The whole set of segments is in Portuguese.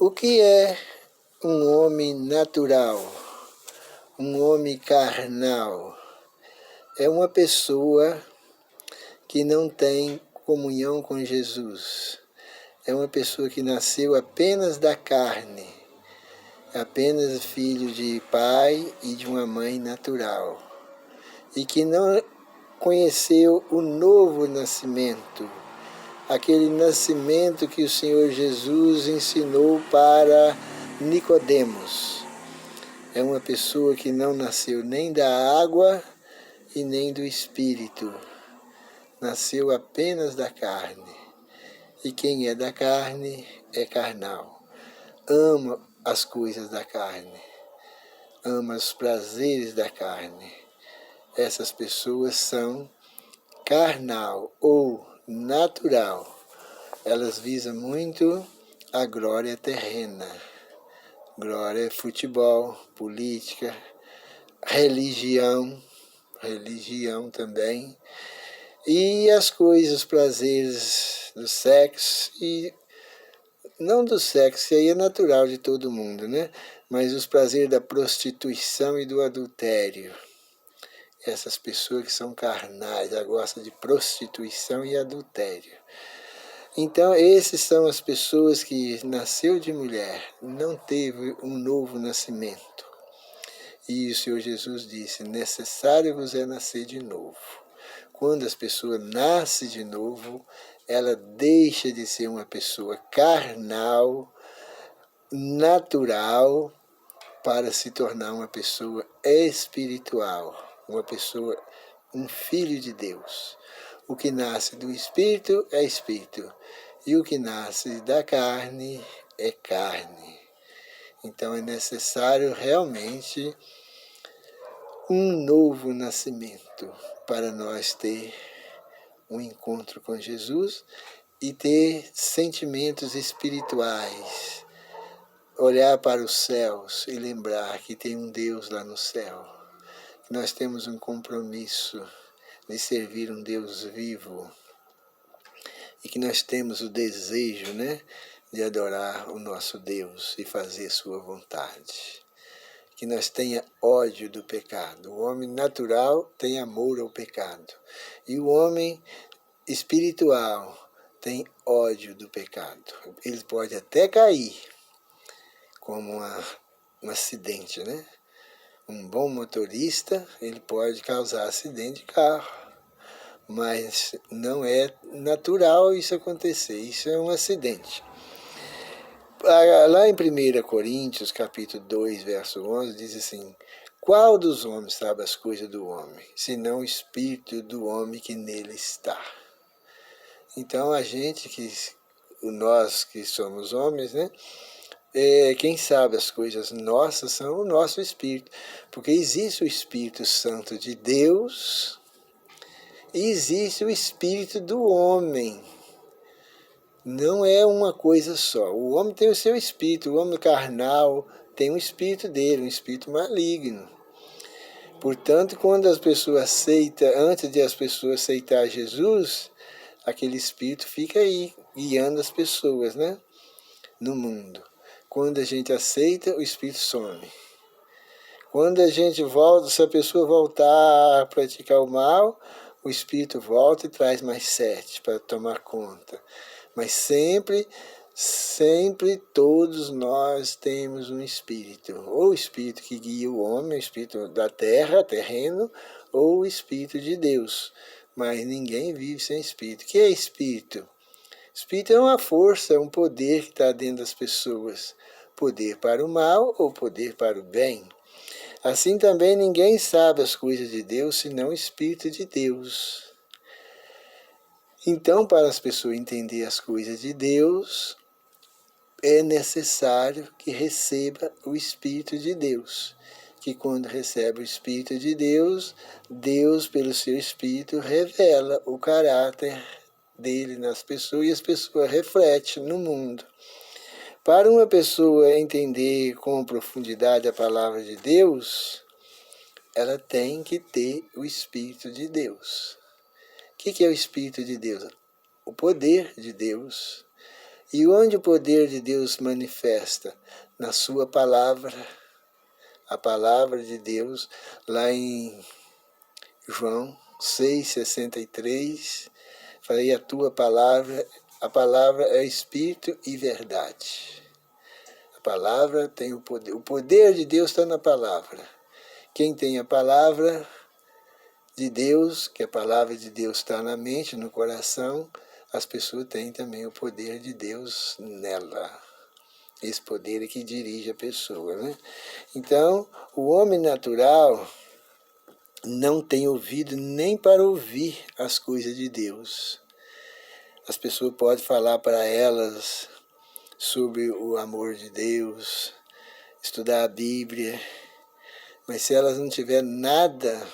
O que é um homem natural? Um homem carnal? É uma pessoa que não tem comunhão com Jesus. É uma pessoa que nasceu apenas da carne, apenas filho de pai e de uma mãe natural, e que não conheceu o novo nascimento, aquele nascimento que o Senhor Jesus ensinou para Nicodemos. É uma pessoa que não nasceu nem da água e nem do Espírito, nasceu apenas da carne. E quem é da carne é carnal, ama as coisas da carne, ama os prazeres da carne. Essas pessoas são carnal ou natural. Elas visam muito a glória terrena. Glória é futebol, política, religião também. E as coisas, os prazeres do sexo, e não do sexo, que aí é natural de todo mundo, né? Mas os prazeres da prostituição e do adultério. Essas pessoas que são carnais, elas gostam de prostituição e adultério. Então, esses são as pessoas que nasceu de mulher, não teve um novo nascimento. E o Senhor Jesus disse, necessário vos é nascer de novo. Quando as pessoas nascem de novo, ela deixa de ser uma pessoa carnal, natural, para se tornar uma pessoa espiritual, uma pessoa, um filho de Deus. O que nasce do Espírito é Espírito, e o que nasce da carne é carne. Então é necessário realmente um novo nascimento para nós ter um encontro com Jesus e ter sentimentos espirituais, olhar para os céus e lembrar que tem um Deus lá no céu. Nós temos um compromisso de servir um Deus vivo e que nós temos o desejo, né, de adorar o nosso Deus e fazer sua vontade. Que nós tenha ódio do pecado. O homem natural tem amor ao pecado. E o homem espiritual tem ódio do pecado. Ele pode até cair, como um acidente, né? Um bom motorista, ele pode causar acidente de carro, mas não é natural isso acontecer, isso é um acidente. Lá em 1 Coríntios, capítulo 2, verso 11, diz assim, qual dos homens sabe as coisas do homem, senão o espírito do homem que nele está? Então, nós que somos homens, né? Quem sabe as coisas nossas são o nosso espírito, porque existe o Espírito Santo de Deus e existe o espírito do homem. Não é uma coisa só. O homem tem o seu espírito, o homem carnal tem um espírito dele, um espírito maligno. Portanto, quando as pessoas aceitam, antes de as pessoas aceitar Jesus, aquele espírito fica aí, guiando as pessoas, né, no mundo. Quando a gente aceita, o espírito some. Quando a gente volta, se a pessoa voltar a praticar o mal, o espírito volta e traz mais 7 para tomar conta. Mas sempre todos nós temos um espírito. Ou o espírito que guia o homem, o espírito da terra, terreno, ou o espírito de Deus. Mas ninguém vive sem espírito. O que é espírito? Espírito é uma força, é um poder que está dentro das pessoas. Poder para o mal ou poder para o bem. Assim também ninguém sabe as coisas de Deus, senão o Espírito de Deus. Então, para as pessoas entenderem as coisas de Deus, é necessário que receba o Espírito de Deus. Que quando recebe o Espírito de Deus, Deus, pelo seu Espírito, revela o caráter dele nas pessoas e as pessoas refletem no mundo. Para uma pessoa entender com profundidade a palavra de Deus, ela tem que ter o Espírito de Deus. O que é o Espírito de Deus? O poder de Deus. E onde o poder de Deus manifesta? Na sua palavra, a palavra de Deus, lá em João 6,63, falei, a palavra é Espírito e verdade. A palavra tem o poder de Deus está na palavra. Quem tem a palavra de Deus, que a palavra de Deus está na mente, no coração, as pessoas têm também o poder de Deus nela. Esse poder é que dirige a pessoa, né? Então, o homem natural não tem ouvido nem para ouvir as coisas de Deus. As pessoas podem falar para elas sobre o amor de Deus, estudar a Bíblia, mas se elas não tiverem nada,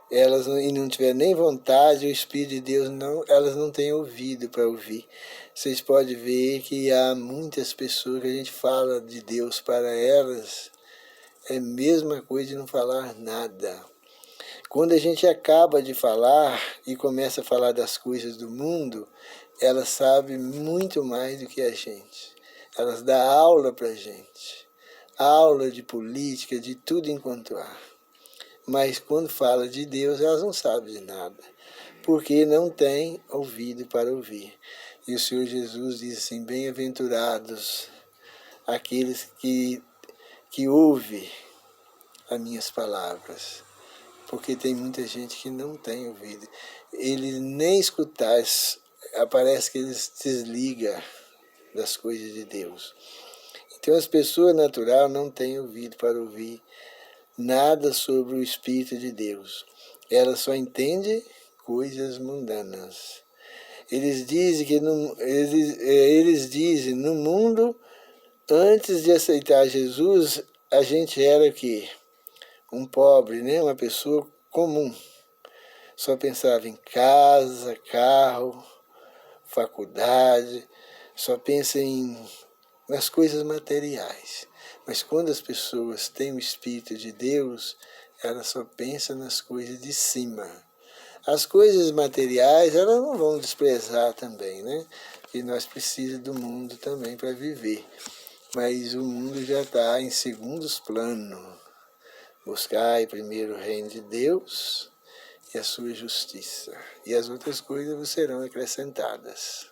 e não tiverem nem vontade, o Espírito de Deus elas não têm ouvido para ouvir. Vocês podem ver que há muitas pessoas que a gente fala de Deus para elas, é a mesma coisa de não falar nada. Quando a gente acaba de falar e começa a falar das coisas do mundo, elas sabem muito mais do que a gente. Elas dão aula para a gente. Aula de política, de tudo enquanto há. Mas quando fala de Deus, elas não sabem de nada. Porque não têm ouvido para ouvir. E o Senhor Jesus diz assim, bem-aventurados aqueles que ouvem as minhas palavras. Porque tem muita gente que não tem ouvido. Ele nem escutar, parece que eles desligam das coisas de Deus. Então as pessoas naturais não têm ouvido para ouvir nada sobre o Espírito de Deus. Elas só entendem coisas mundanas. Eles dizem no mundo, antes de aceitar Jesus, a gente era o quê? Um pobre, né? Uma pessoa comum. Só pensava em casa, carro, faculdade, só pensa nas coisas materiais. Mas quando as pessoas têm o Espírito de Deus, elas só pensam nas coisas de cima. As coisas materiais, elas não vão desprezar também, né? Porque nós precisamos do mundo também para viver. Mas o mundo já está em segundos planos. Buscai primeiro o reino de Deus e a sua justiça, e as outras coisas vos serão acrescentadas.